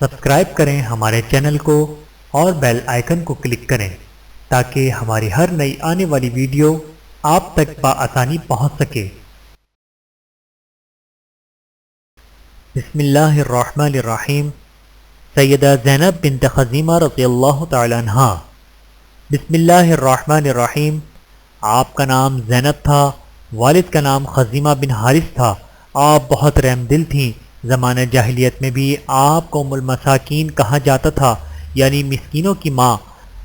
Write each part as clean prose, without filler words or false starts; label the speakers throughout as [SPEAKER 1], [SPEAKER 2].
[SPEAKER 1] Subscribe کریں ہمارے channel کو اور بیل آئیکن کو کلک کریں تاکہ ہماری ہر نئی آنے والی ویڈیو آپ تک بآسانی پہنچ سکے۔ بسم اللہ الرحمن الرحیم۔ سیدہ زینب بنت خزیمہ رضی اللہ تعالی عنہا۔ بسم اللہ الرحمن الرحیم۔ آپ کا نام زینب تھا، والد کا نام خزیمہ بن حارث تھا۔ آپ بہت رحم دل تھیں۔ زمانہ جاہلیت میں بھی آپ کو ام المساکین کہا جاتا تھا، یعنی مسکینوں کی ماں۔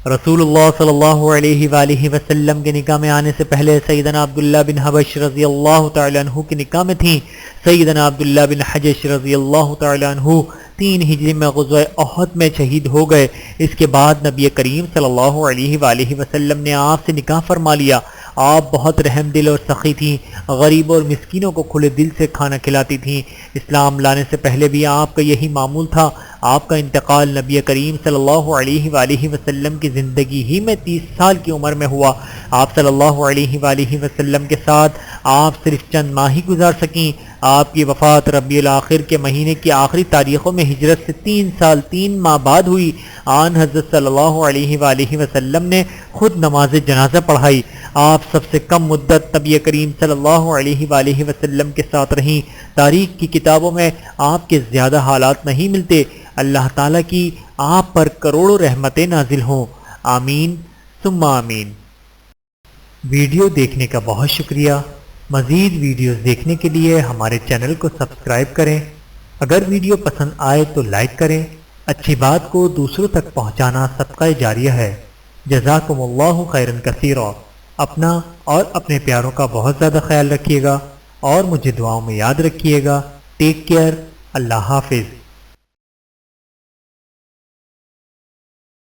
[SPEAKER 1] رسول اللہ صلی اللہ علیہ وآلہ وسلم کے نکاح میں آنے سے پہلے سیدنا عبداللہ بن حبش رضی اللہ تعالی عنہ کے نکاح میں تھیں۔ سیدنا عبداللہ بن حجش رضی اللہ تعالی عنہ 3 ہجری میں غزوہ احد میں شہید ہو گئے۔ اس کے بعد نبی کریم صلی اللہ علیہ وآلہ وسلم نے آپ سے نکاح فرما لیا۔ آپ بہت رحم دل اور سخی تھیں، غریبوں اور مسکینوں کو کھلے دل سے کھانا کھلاتی تھیں۔ اسلام لانے سے پہلے بھی آپ کا یہی معمول تھا۔ آپ کا انتقال نبی کریم صلی اللہ علیہ وآلہ وسلم کی زندگی ہی میں 30 سال کی عمر میں ہوا۔ آپ صلی اللہ علیہ وآلہ وسلم کے ساتھ آپ صرف چند ماہ ہی گزار سکیں۔ آپ کی وفات ربیع الاخر کے مہینے کی آخری تاریخوں میں ہجرت سے 3 سال 3 ماہ بعد ہوئی۔ آن حضرت صلی اللہ علیہ وآلہ وسلم نے خود نماز جنازہ پڑھائی۔ آپ سب سے کم مدت نبی کریم صلی اللہ علیہ وآلہ وسلم کے ساتھ رہیں۔ تاریخ کی کتابوں میں آپ کے زیادہ حالات نہیں ملتے۔ اللہ تعالیٰ کی آپ پر کروڑوں رحمتیں نازل ہوں، آمین ثم آمین۔ ویڈیو دیکھنے کا بہت شکریہ۔ مزید ویڈیوز دیکھنے کے لیے ہمارے چینل کو سبسکرائب کریں۔ اگر ویڈیو پسند آئے تو لائک کریں۔ اچھی بات کو دوسروں تک پہنچانا صدقہ جاریہ ہے۔ جزاکم اللہ خیرا کثیرا۔ اپنا اور اپنے پیاروں کا بہت زیادہ خیال رکھیے گا اور مجھے دعاؤں میں یاد رکھیے گا۔ Take care. اللہ حافظ۔